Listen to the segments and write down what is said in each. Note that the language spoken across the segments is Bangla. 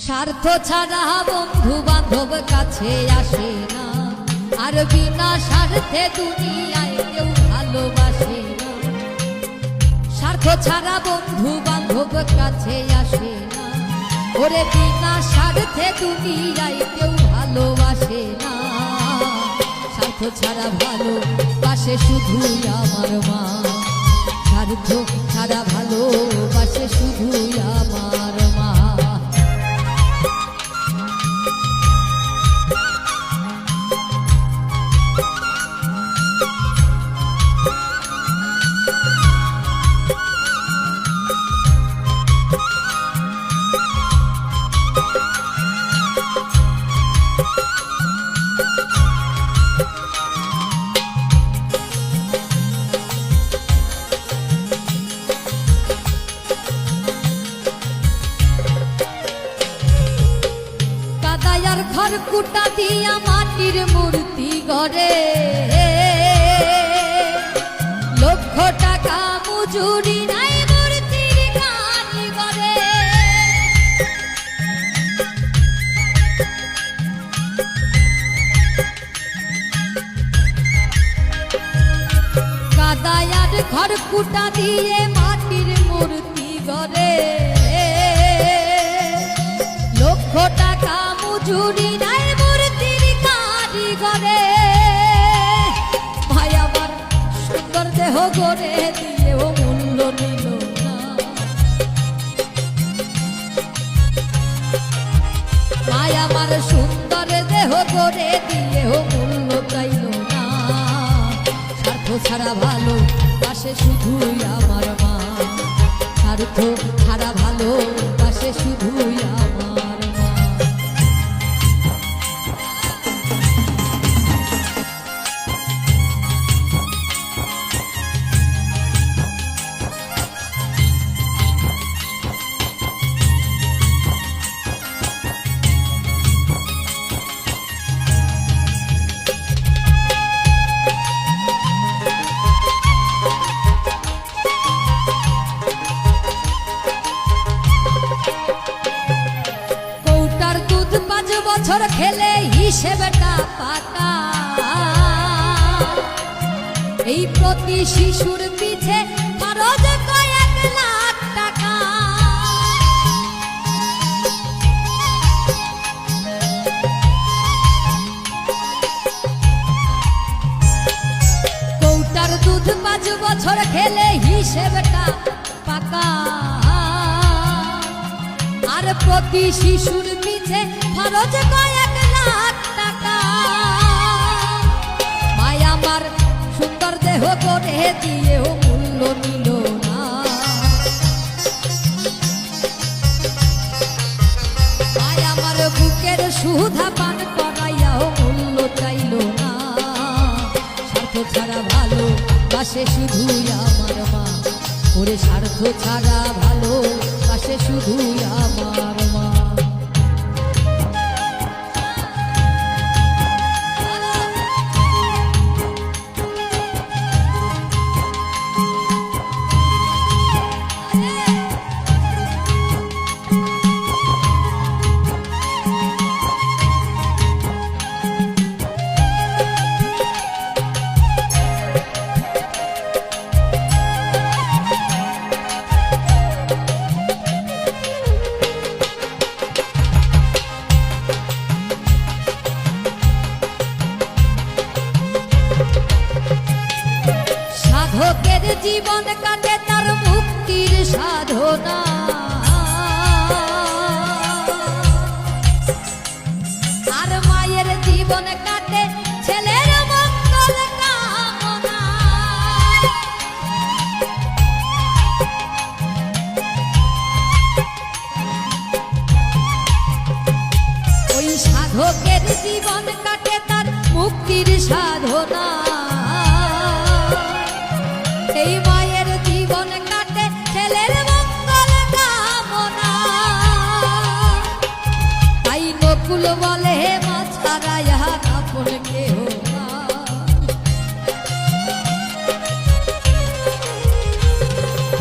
স্বার্থ ছাড়া বন্ধু বান্ধব কাছে আসে না, আর বিনা স্বার্থে দুনিয়ায় কেউ ভালোবাসে না। স্বার্থ ছাড়া বন্ধু বান্ধব কাছে আসে না, ওরে বিনা স্বার্থে দুনিয়ায় কেউ ভালোবাসে না। স্বার্থ ছাড়া ভালোবাসে শুধুই আমার মা, স্বার্থ ছাড়া ভালোবাসে শুধুই আমার মা। ঘর কুটা দিয়া মাটির মূর্তি গড়ে, লক্ষ টাকা মজুরি নাই মূর্তির কারিগরে। কাদায়ার ঘর কুটা দিয়ে মাটির মূর্তি গড়ে, লক্ষ টাকা মজুরি নাই মূর্তির কারিগরে। ভাই আমার সুন্দর দেহ গড়ে দিয়েও মূল্য নিল না, ভাই আমার সুন্দর দেহ গড়ে দিয়েও মূল্য চাইল না। স্বার্থ ছাড়া ভালোবাসে শুধুই আমার মা, স্বার্থ ছাড়া ভালোবাসে শুধুই আমার মা। বছর খেলে হিসেবটা পাকা, এই প্রতি শিশুর পিছে খরচ কয়েক লাখ টাকা। কৌটার দুধ 5 বছর খেলে হিসেবটা পাকা, আর প্রতি শিশুর পিছে খরচ কয়েক লাখ টাকা। মাই আমার সুন্দর দেহ করে দিয়েও মূল্য নিল না, মাই আমার বুকের সুধা পান করাইয়াও মূল্য চাইল না। স্বার্থ ছাড়া ভালোবাসে শুধুই আমার মা, ওরে স্বার্থ ছাড়া ভালোবাসে শুধুই আমার মা। সাধকের জীবন কাটে তার মুক্তির সাধনা, আর মায়ের জীবন কাটে ছেলের মঙ্গল কামনা। ওই সাধকের জীবন কাটে তার মুক্তির সাধনা, এই মায়ের জীবন কাটে ছেলের মঙ্গল কামনা। তাই নকুল বলে মা ছাড়া ইহার আপন কেহ না,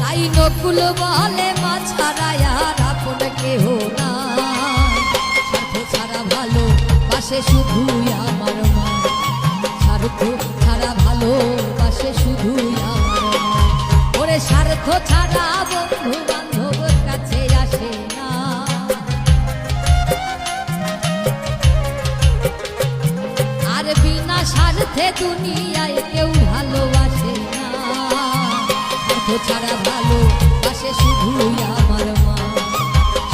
তাই নকুল বলে মা ছাড়া ইহার আপন কেহ না। বাসে শুধুই আমার মা, স্বার্থ ছাড়া ভালোবাসে শুধুই আমার মা। ওরে স্বার্থ ছাড়া বন্ধু বান্ধব কাছে আসে না, আর বিনা স্বার্থে দুনিয়ায় কেউ ভালোবাসে না। স্বার্থ ছাড়া ভালোবাসে শুধুই আমার মা,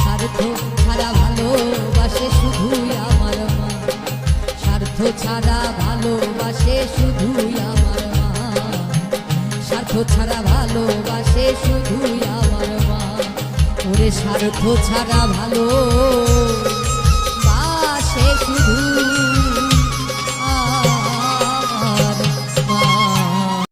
স্বার্থ ছাড়া ভালোবাসে শুধুই আমার মা, স্বার্থ ছাড়া ভালোবাসে শুধুই আমার মা, স্বার্থ ছাড়া ভালোবাসে শুধুই আমার মা। ওরে স্বার্থ ছাড়া ভালোবাসে শুধু